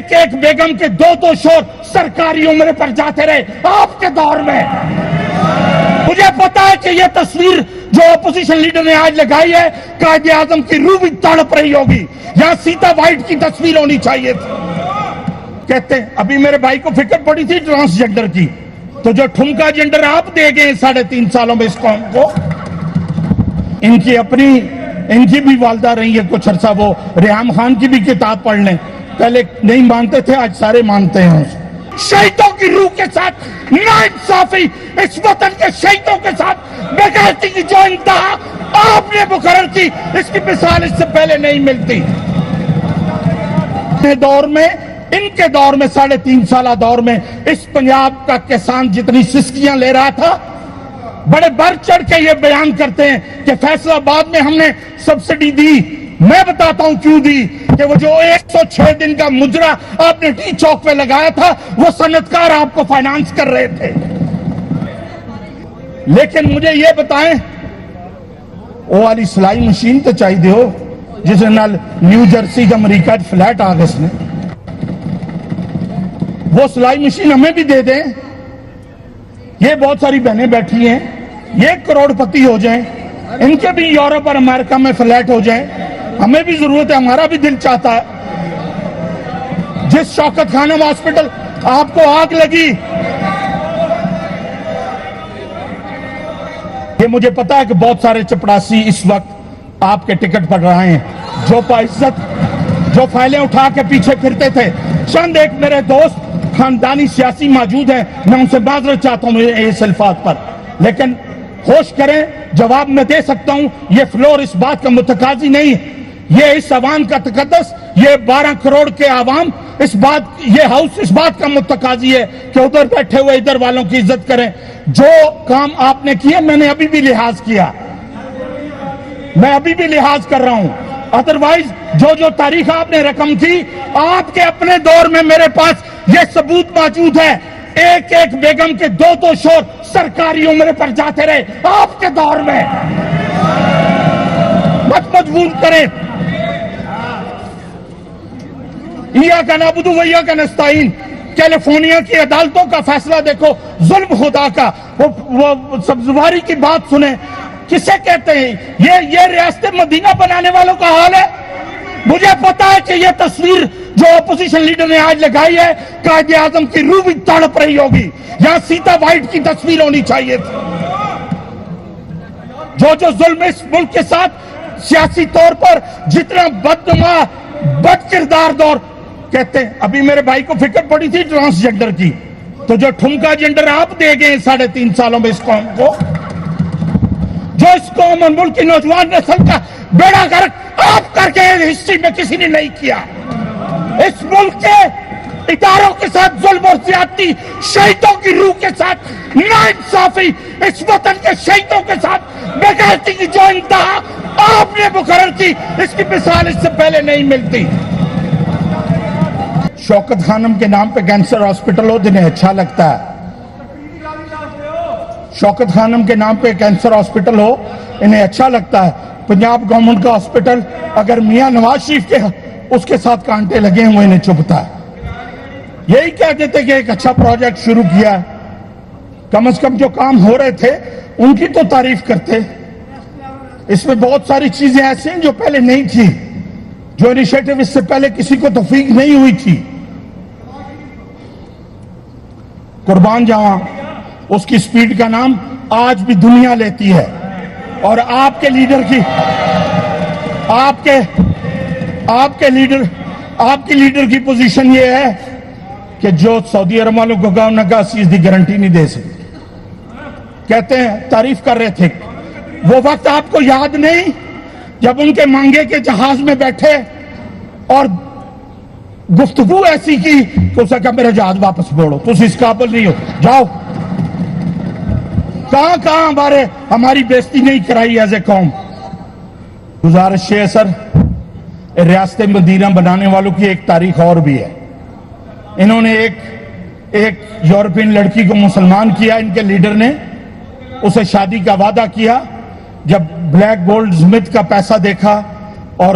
ایک ایک بیگم کے دو شور سرکاری عمرے پر جاتے رہے آپ کے دور میں. مجھے پتا ہے کہ یہ تصویر جو اپوزیشن لیڈر نے آج لگائی ہے قائد اعظم کی روح بھی تڑپ رہی ہوگی. یہاں سیتا وائٹ کی تصویر ہونی چاہیے تھی. کہتے ہیں ابھی میرے بھائی کو فکر پڑی تھی ٹرانسجنڈر کی, تو جو ٹھمکا جنڈر آپ دے گئے 3.5 سالوں میں اس قوم کو, ان کی بھی والدہ رہی ہے کچھ عرصہ, وہ ریحام خان کی بھی کتاب پڑھ لیں, پہلے نہیں مانتے تھے آج سارے مانتے ہیں. شہیدوں کی روح کے ساتھ ناانصافی, اس وطن کے شہیدوں کے ساتھ بغیرتی کی جو انتہا آپ نے مقرر کی, اس کی مثال اس سے پہلے نہیں ملتی. ان کے دور میں 3.5 سالہ دور میں اس پنجاب کا کسان جتنی سسکیاں لے رہا تھا, بڑے بڑھ چڑھ کے یہ بیان کرتے ہیں کہ فیصل آباد میں ہم نے سبسڈی دی. میں بتاتا ہوں کیوں دی, کہ وہ جو 106 دن کا مجرا آپ نے ٹی چوک پہ لگایا تھا وہ صنعتکار آپ کو فائنانس کر رہے تھے. لیکن مجھے یہ بتائیں, وہ والی سلائی مشین تو چاہیے ہو جس نال نیو جرسی کا امریکہ فلیٹ آ گئے, نے وہ سلائی مشین ہمیں بھی دے دیں. یہ بہت ساری بہنیں بیٹھی ہیں, یہ کروڑ پتی ہو جائیں, ان کے بھی یورپ اور امریکہ میں فلیٹ ہو جائیں. ہمیں بھی ضرورت ہے, ہمارا بھی دل چاہتا ہے. جس شوکت خانم ہاسپٹل آپ کو آگ لگی, یہ مجھے پتا ہے کہ بہت سارے چپڑاسی اس وقت آپ کے ٹکٹ پر رہے ہیں, جو باعزت جو فائلیں اٹھا کے پیچھے پھرتے تھے. چند ایک میرے دوست خاندانی سیاسی موجود ہیں, میں ان سے معذرت چاہتا ہوں اس الفاظ پر, لیکن ہوش کریں, جواب میں دے سکتا ہوں. یہ فلور اس بات کا متقاضی نہیں, یہ اس عوام کا تقدس, یہ 12 کروڑ کے عوام یہ ہاؤس اس بات کا متقاضی ہے کہ ادھر بیٹھے ہوئے ادھر والوں کی عزت کریں. جو کام آپ نے کیا میں نے ابھی بھی لحاظ کیا, میں ابھی بھی لحاظ کر رہا ہوں. ادروائز جو تاریخ آپ نے رقم کی, آپ کے اپنے دور میں میرے پاس یہ ثبوت موجود ہے, ایک ایک بیگم کے دو شور سرکاری عمرے پر جاتے رہے آپ کے دور میں. مت مجبور کریں. ایاک نعبد و ایاک نستعین, کیلیفورنیا کی عدالتوں کا فیصلہ دیکھو, ظلم خدا کا. وہ سبزواری کی بات سنیں, کسے کہتے ہیں یہ ریاست مدینہ بنانے والوں کا حال ہے. مجھے پتا ہے کہ یہ تصویر جو اپوزیشن لیڈر نے آج لگائی ہے قائد اعظم کی روح بھی تڑپ رہی ہوگی. یہاں سیتا وائٹ کی تصویر ہونی چاہیے تھی. جو ظلم اس ملک کے ساتھ سیاسی طور پر جتنا بدنما بد کردار دور, کہتے ہیں ابھی میرے بھائی کو فکر پڑی تھی ٹرانسجنڈر کی, تو جو ٹھمکا جنڈر آپ دے گئے 3.5 سالوں میں اس قوم کو, جو اس قوم اور ملک کی نوجوان نسل کا بیڑا غرق آپ کر کے ہسٹری میں کسی نے نہیں کیا. اس ملک کے اداروں کے ساتھ ظلم اور زیادتی, شہیدوں کی روح کے ساتھ ناانصافی, اس وطن کے شہیدوں کے ساتھ بغیرتی کی جو انتہا آپ نے مقرر کی, اس کی مثال اس سے پہلے نہیں ملتی. شوکت خانم کے نام پہ کینسر ہاسپٹل ہو, جنہیں اچھا لگتا ہے. شوکت خانم کے نام پہ کینسر ہاسپٹل ہو, انہیں اچھا لگتا ہے. پنجاب گورنمنٹ کا ہاسپٹل اگر میاں نواز شریف کے اس کے ساتھ کانٹے لگے ہیں, وہ انہیں چبھتا ہے. یہی کہہ دیتے کہ ایک اچھا پروجیکٹ شروع کیا ہے, کم از کم جو کام ہو رہے تھے ان کی تو تعریف کرتے. اس میں بہت ساری چیزیں ایسی ہیں جو پہلے نہیں تھی, جو انیشیٹو اس سے پہلے کسی کو توفیق نہیں ہوئی تھی. قربان جاواں, اس کی سپیڈ کا نام آج بھی دنیا لیتی ہے. اور آپ کے لیڈر کی لیڈر کی پوزیشن یہ ہے کہ جو سعودی عرب والوں کو کہا, انہوں نے کہا چیز دی گارنٹی نہیں دے سکتے. کہتے ہیں تعریف کر رہے تھے, وہ وقت آپ کو یاد نہیں جب ان کے مانگے کے جہاز میں بیٹھے اور گفتگو ایسی کی کہ اسے کہا میرا جہاز واپس موڑو, تم اس قابل نہیں ہو, جاؤ. کہاں ہماری بےزتی نہیں کرائی ایز اے قوم. گزارش ہے سر, ریاست مدینہ بنانے والوں کی ایک تاریخ اور بھی ہے. انہوں نے ایک یورپین لڑکی کو مسلمان کیا, ان کے لیڈر نے اسے شادی کا وعدہ کیا. جب بلیک گولڈ سمتھ کا پیسہ دیکھا اور